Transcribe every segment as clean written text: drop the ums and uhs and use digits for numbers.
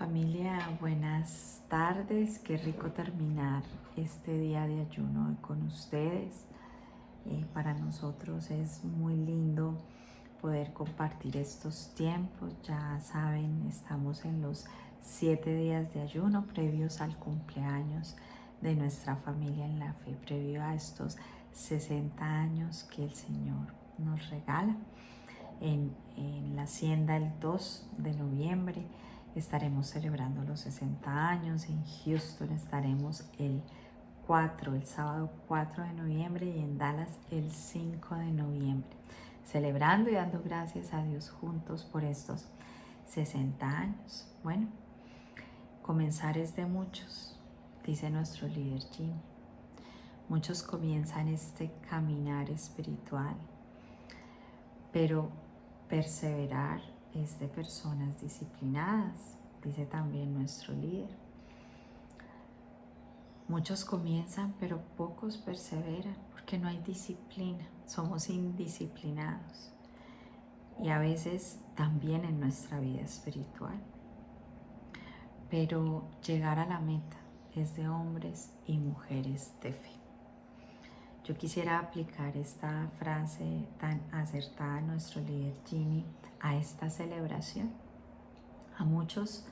Familia, buenas tardes. Qué rico terminar este día de ayuno con ustedes. Para nosotros es muy lindo poder compartir estos tiempos. Ya saben, estamos en los 7 días de ayuno previos al cumpleaños de nuestra familia en la fe, previo a estos 60 años que el Señor nos regala. En la hacienda el 2 de noviembre estaremos celebrando los 60 años. En Houston estaremos el sábado 4 de noviembre, y en Dallas el 5 de noviembre, celebrando y dando gracias a Dios juntos por estos 60 años. Bueno, comenzar es de muchos, dice nuestro líder Jimmy. Muchos comienzan este caminar espiritual, pero perseverar es de personas disciplinadas, dice también nuestro líder. Muchos comienzan, pero pocos perseveran porque no hay disciplina. Somos indisciplinados. Y a veces también en nuestra vida espiritual. Pero llegar a la meta es de hombres y mujeres de fe. Yo quisiera aplicar esta frase tan acertada de nuestro líder Jimmy a esta celebración. A muchos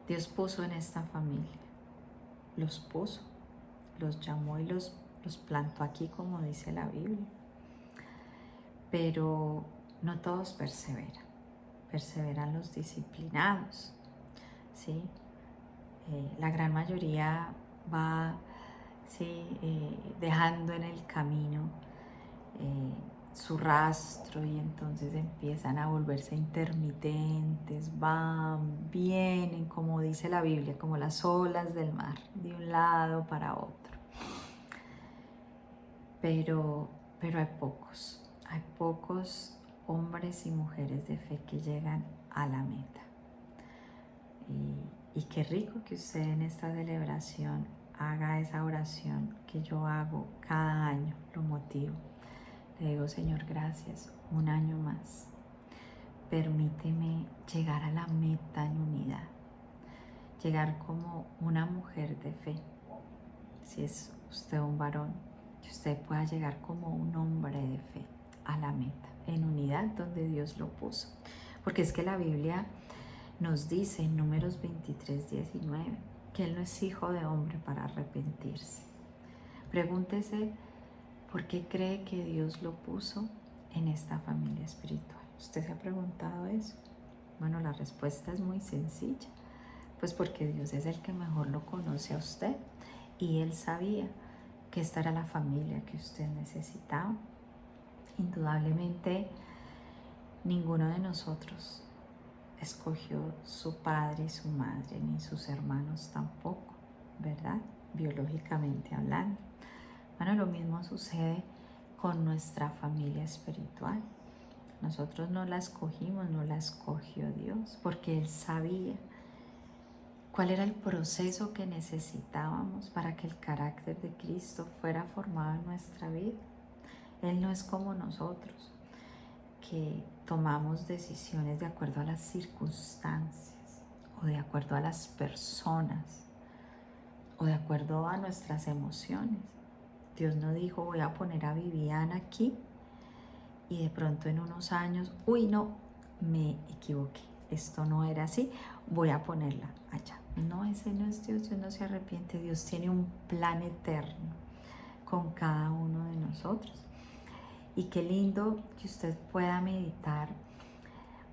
Dios puso en esta familia, los puso, los llamó y los plantó aquí, como dice la Biblia. Pero no todos perseveran los disciplinados, ¿sí? La gran mayoría va dejando en el camino su rastro, y entonces empiezan a volverse intermitentes, van, vienen, como dice la Biblia, como las olas del mar, de un lado para otro. Pero hay pocos hombres y mujeres de fe que llegan a la meta. Y qué rico que usted en esta celebración haga esa oración que yo hago cada año, lo motivo. Le digo: Señor, gracias, un año más. Permíteme llegar a la meta en unidad, llegar como una mujer de fe. Si es usted un varón, que usted pueda llegar como un hombre de fe a la meta, en unidad donde Dios lo puso. Porque es que la Biblia nos dice en Números 23:19 que Él no es hijo de hombre para arrepentirse. Pregúntese, ¿por qué cree que Dios lo puso en esta familia espiritual? ¿Usted se ha preguntado eso? Bueno, la respuesta es muy sencilla. Pues porque Dios es el que mejor lo conoce a usted, y Él sabía que esta era la familia que usted necesitaba. Indudablemente, ninguno de nosotros escogió su padre y su madre, ni sus hermanos tampoco, ¿verdad? Biológicamente hablando. Bueno, lo mismo sucede con nuestra familia espiritual. Nosotros no la escogimos, no la escogió Dios, porque Él sabía cuál era el proceso que necesitábamos para que el carácter de Cristo fuera formado en nuestra vida. Él no es como nosotros, que tomamos decisiones de acuerdo a las circunstancias, o de acuerdo a las personas, o de acuerdo a nuestras emociones. Dios no dijo: voy a poner a Viviana aquí y de pronto en unos años, uy, no, me equivoqué, esto no era así, voy a ponerla allá. No, ese no es Dios. Dios no se arrepiente. Dios tiene un plan eterno con cada uno de nosotros. Y qué lindo que usted pueda meditar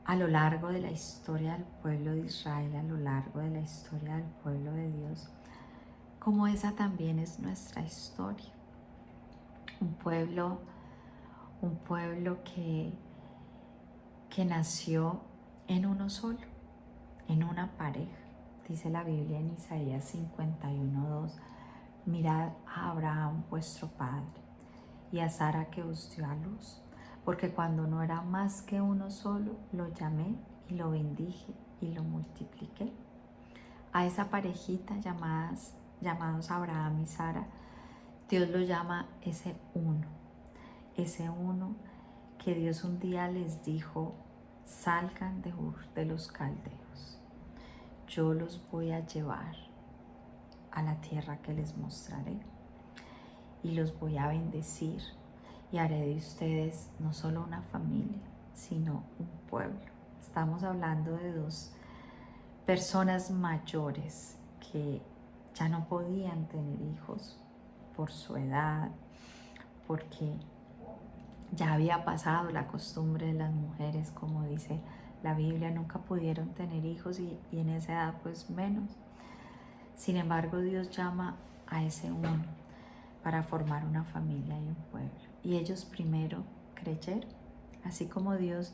a lo largo de la historia del pueblo de Israel, a lo largo de la historia del pueblo de Dios, como esa también es nuestra historia. Un pueblo que nació en uno solo, en una pareja. Dice la Biblia en Isaías 51:2: mirad a Abraham vuestro padre y a Sara que os dio a luz, porque cuando no era más que uno solo, lo llamé y lo bendije y lo multipliqué. A esa parejita llamados Abraham y Sara, Dios lo llama ese uno que Dios un día les dijo: salgan de Ur de los Caldeos. yo los voy a llevar a la tierra que les mostraré y los voy a bendecir y haré de ustedes no solo una familia, sino un pueblo. Estamos hablando de dos personas mayores que ya no podían tener hijos por su edad, porque ya había pasado la costumbre de las mujeres, como dice la Biblia, nunca pudieron tener hijos y en esa edad pues menos. Sin embargo, Dios llama a ese uno para formar una familia y un pueblo. Y ellos primero creyeron, así como Dios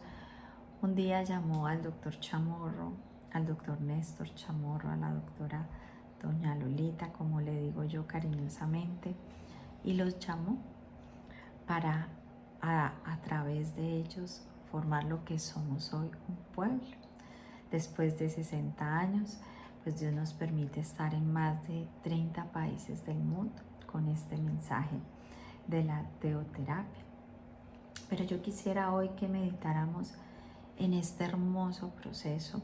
un día llamó al doctor Chamorro, al doctor Néstor Chamorro, a la doctora doña Lolita, como le digo yo cariñosamente, y los llamó para a través de ellos formar lo que somos hoy, un pueblo. Después de 60 años, pues Dios nos permite estar en más de 30 países del mundo con este mensaje de la teoterapia. Pero yo quisiera hoy que meditáramos en este hermoso proceso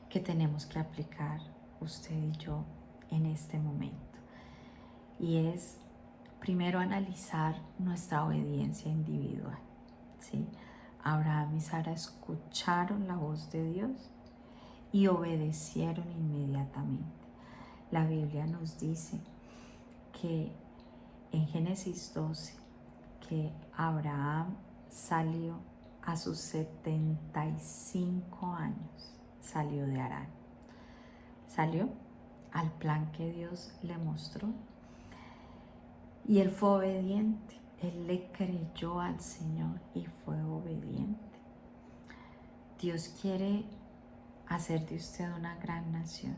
que tenemos que aplicar usted y yo en este momento. Y es primero analizar nuestra obediencia individual, ¿sí? Abraham y Sara escucharon la voz de Dios y obedecieron inmediatamente. La Biblia nos dice que en Génesis 12, que Abraham salió a sus 75 años, salió de Harán. Salió al plan que Dios le mostró y él fue obediente. Él le creyó al Señor y fue obediente. Dios quiere hacer de usted una gran nación,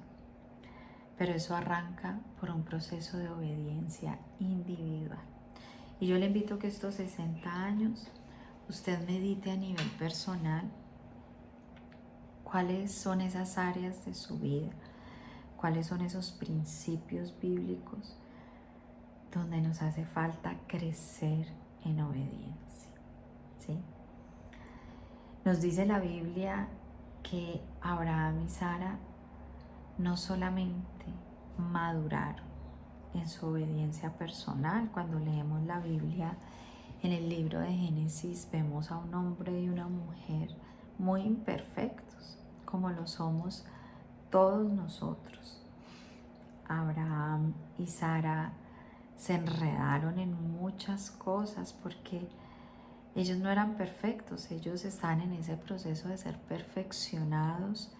pero eso arranca por un proceso de obediencia individual. Y yo le invito a que estos 60 años usted medite a nivel personal cuáles son esas áreas de su vida, cuáles son esos principios bíblicos donde nos hace falta crecer en obediencia, ¿sí? Nos dice la Biblia que Abraham y Sara no solamente maduraron en su obediencia personal. Cuando leemos la Biblia en el libro de Génesis vemos a un hombre y una mujer muy imperfectos, como lo somos todos nosotros. Abraham y Sara se enredaron en muchas cosas porque ellos no eran perfectos, ellos están en ese proceso de ser perfeccionados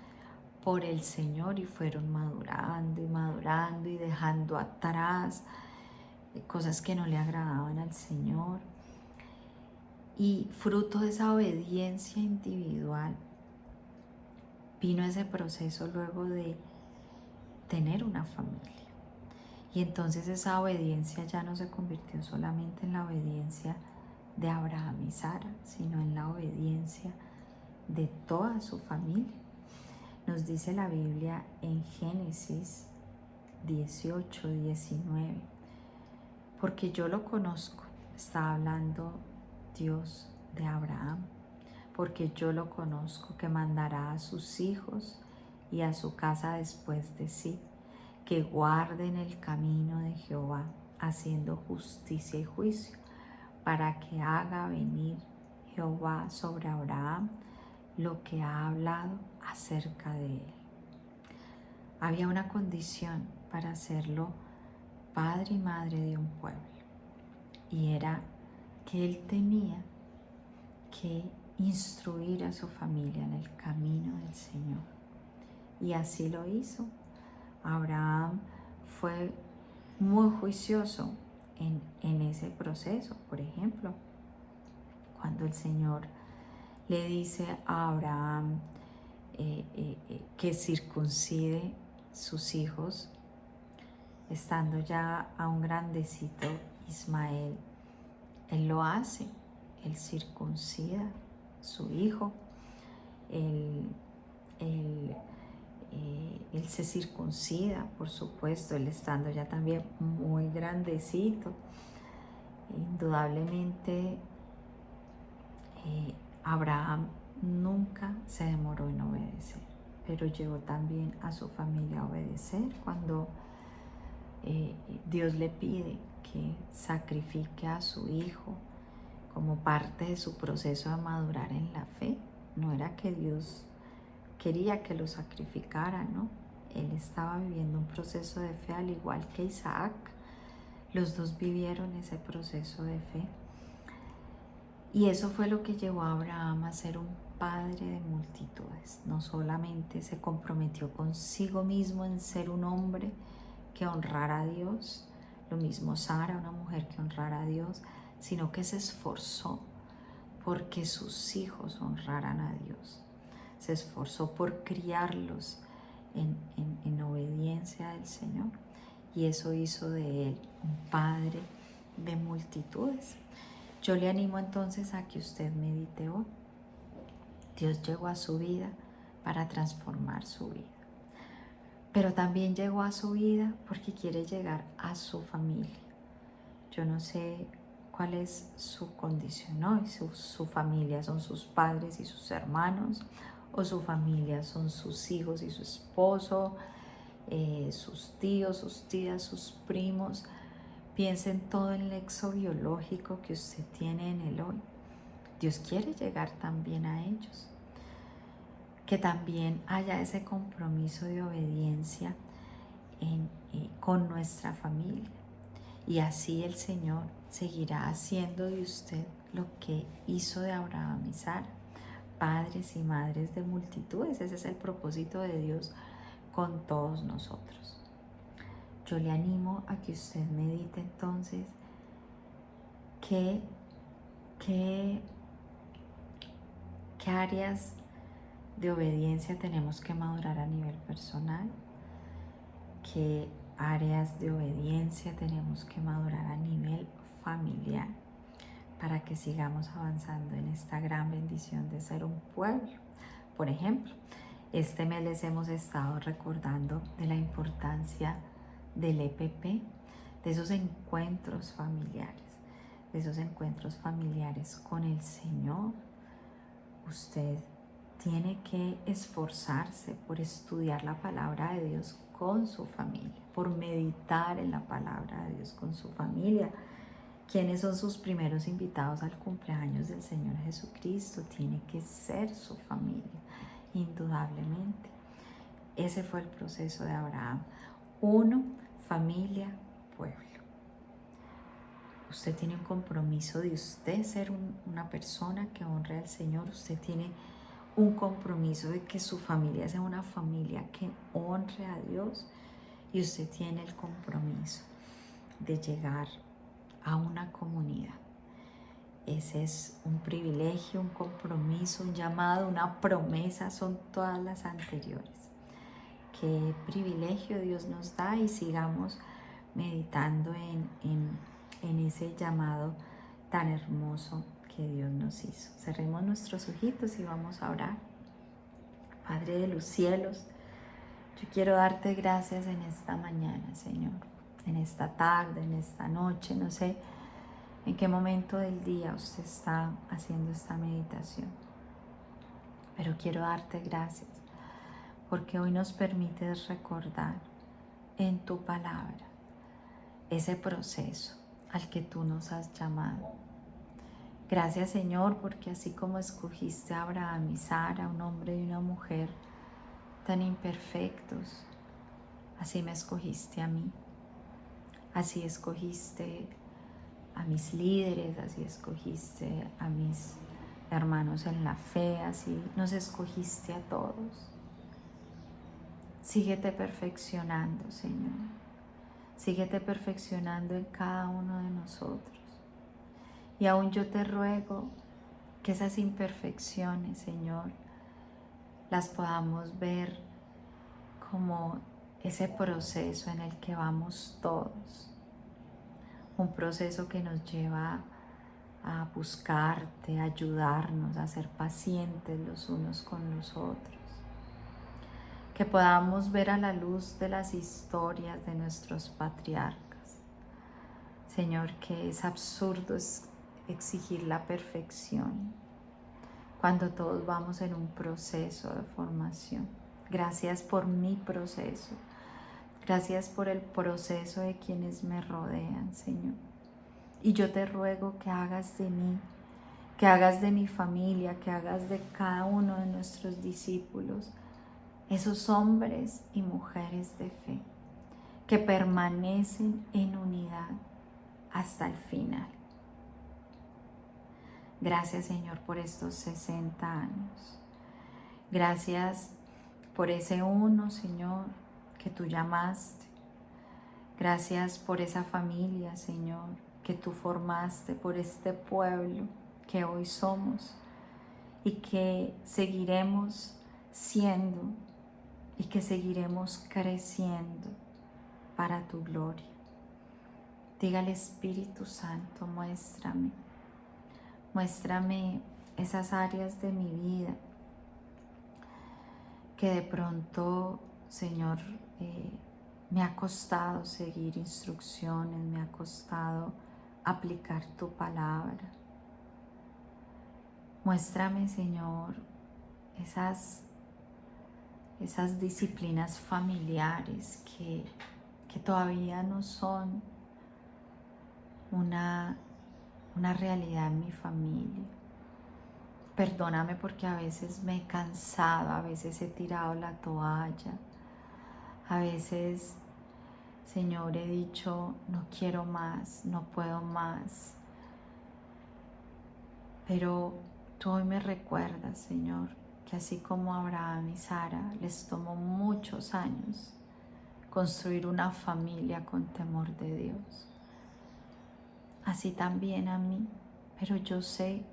por el Señor y fueron madurando y madurando y dejando atrás cosas que no le agradaban al Señor. Y fruto de esa obediencia individual vino ese proceso luego de tener una familia. Y entonces esa obediencia ya no se convirtió solamente en la obediencia de Abraham y Sara, sino en la obediencia de toda su familia. Nos dice la Biblia en Génesis 18, 19, porque yo lo conozco, está hablando Dios de Abraham, porque yo lo conozco, que mandará a sus hijos y a su casa después de sí, que guarden el camino de Jehová, haciendo justicia y juicio, para que haga venir Jehová sobre Abraham lo que ha hablado acerca de él. Había una condición para hacerlo padre y madre de un pueblo, y era que él tenía que instruir a su familia en el camino del Señor. Y así lo hizo. Abraham fue muy juicioso en ese proceso. Por ejemplo, cuando el Señor le dice a Abraham que circuncide sus hijos, estando ya a un grandecito Ismael, él lo hace, él circuncida su hijo, él se circuncida, por supuesto, él estando ya también muy grandecito. Indudablemente, Abraham nunca se demoró en obedecer. pero llevó también a su familia a obedecer cuando Dios le pide que sacrifique a su hijo como parte de su proceso de madurar en la fe. No era que Dios quería que lo sacrificara, ¿no? Él estaba viviendo un proceso de fe al igual que Isaac. Los dos vivieron ese proceso de fe. Y eso fue lo que llevó a Abraham a ser un padre de multitudes. No solamente se comprometió consigo mismo en ser un hombre que honrara a Dios, lo mismo Sara, una mujer que honrara a Dios, sino que se esforzó porque sus hijos honraran a Dios. Se esforzó por criarlos en obediencia al Señor, y eso hizo de él un padre de multitudes. Yo le animo entonces a que usted medite hoy. Dios llegó a su vida para transformar su vida, pero también llegó a su vida porque quiere llegar a su familia. Yo no sé cuál es su condición hoy. Su familia son sus padres y sus hermanos, o su familia son sus hijos y su esposo, sus tíos, sus tías, sus primos. Piensen todo el nexo biológico que usted tiene en el hoy. Dios quiere llegar también a ellos. Que también haya ese compromiso de obediencia con nuestra familia. Y así el Señor seguirá haciendo de usted lo que hizo de Abraham y Sara, padres y madres de multitudes. Ese es el propósito de Dios con todos nosotros. Yo le animo a que usted medite entonces qué áreas de obediencia tenemos que madurar a nivel personal, qué áreas de obediencia tenemos que madurar a nivel familiar, para que sigamos avanzando en esta gran bendición de ser un pueblo. Por ejemplo, este mes les hemos estado recordando de la importancia del EPP, de esos encuentros familiares con el Señor. Usted tiene que esforzarse por estudiar la palabra de Dios con su familia, por meditar en la palabra de Dios con su familia. ¿Quiénes son sus primeros invitados al cumpleaños del Señor Jesucristo? Tiene que ser su familia, indudablemente. Ese fue el proceso de Abraham. 1, familia, pueblo. Usted tiene un compromiso de usted ser una persona que honre al Señor. Usted tiene un compromiso de que su familia sea una familia que honre a Dios. Y usted tiene el compromiso de llegar a una comunidad. Ese es un privilegio, un compromiso, un llamado, una promesa, son todas las anteriores. Qué privilegio Dios nos da, y sigamos meditando en ese llamado tan hermoso que Dios nos hizo. Cerremos nuestros ojitos y vamos a orar. Padre de los cielos, yo quiero darte gracias en esta mañana, Señor, en esta tarde, en esta noche, no sé en qué momento del día usted está haciendo esta meditación, pero quiero darte gracias porque hoy nos permites recordar en tu palabra ese proceso al que tú nos has llamado. Gracias, Señor, porque así como escogiste a Abraham y Sara, un hombre y una mujer tan imperfectos, así me escogiste a mí. Así escogiste a mis líderes, así escogiste a mis hermanos en la fe, así nos escogiste a todos. Síguete perfeccionando, Señor. Síguete perfeccionando en cada uno de nosotros. Y aún yo te ruego que esas imperfecciones, Señor, las podamos ver como ese proceso en el que vamos todos. Un proceso que nos lleva a buscarte, a ayudarnos, a ser pacientes los unos con los otros. Que podamos ver a la luz de las historias de nuestros patriarcas. Señor, que es absurdo exigir la perfección cuando todos vamos en un proceso de formación. Gracias por mi proceso. Gracias por el proceso de quienes me rodean, Señor. Y yo te ruego que hagas de mí, que hagas de mi familia, que hagas de cada uno de nuestros discípulos, esos hombres y mujeres de fe, que permanecen en unidad hasta el final. Gracias, Señor, por estos 60 años. Gracias por ese uno, Señor, que tú llamaste. Gracias por esa familia, Señor, que tú formaste, por este pueblo que hoy somos y que seguiremos siendo y que seguiremos creciendo para tu gloria. Diga al Espíritu Santo, muéstrame esas áreas de mi vida que de pronto, Señor, me ha costado seguir instrucciones, me ha costado aplicar tu palabra. Muéstrame, Señor, esas disciplinas familiares que todavía no son una realidad en mi familia. Perdóname porque a veces me he cansado, a veces he tirado la toalla, a veces, Señor, he dicho, no quiero más, no puedo más. Pero tú hoy me recuerdas, Señor, que así como a Abraham y Sara les tomó muchos años construir una familia con temor de Dios, así también a mí. Pero yo sé,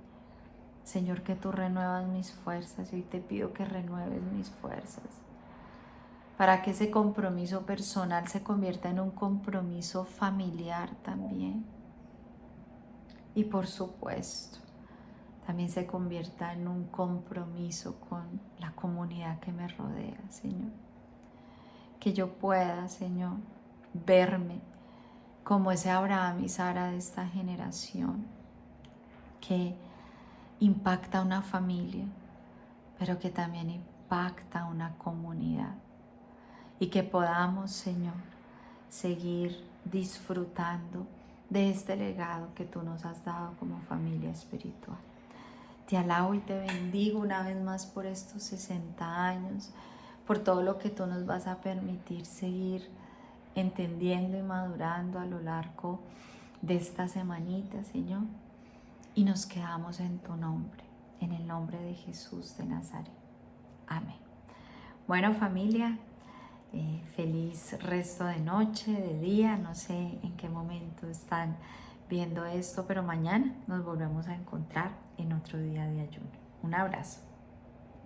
Señor, que tú renuevas mis fuerzas y hoy te pido que renueves mis fuerzas para que ese compromiso personal se convierta en un compromiso familiar también. Y por supuesto, también se convierta en un compromiso con la comunidad que me rodea, Señor. Que yo pueda, Señor, verme como ese Abraham y Sara de esta generación, que impacta una familia, pero que también impacta una comunidad. Y que podamos, Señor, seguir disfrutando de este legado que tú nos has dado como familia espiritual. Te alabo y te bendigo una vez más por estos 60 años, por todo lo que tú nos vas a permitir seguir entendiendo y madurando a lo largo de esta semanita, Señor. Y nos quedamos en tu nombre, en el nombre de Jesús de Nazaret. Amén. Bueno, familia, feliz resto de noche, de día. No sé en qué momento están viendo esto, pero mañana nos volvemos a encontrar en otro día de ayuno. Un abrazo.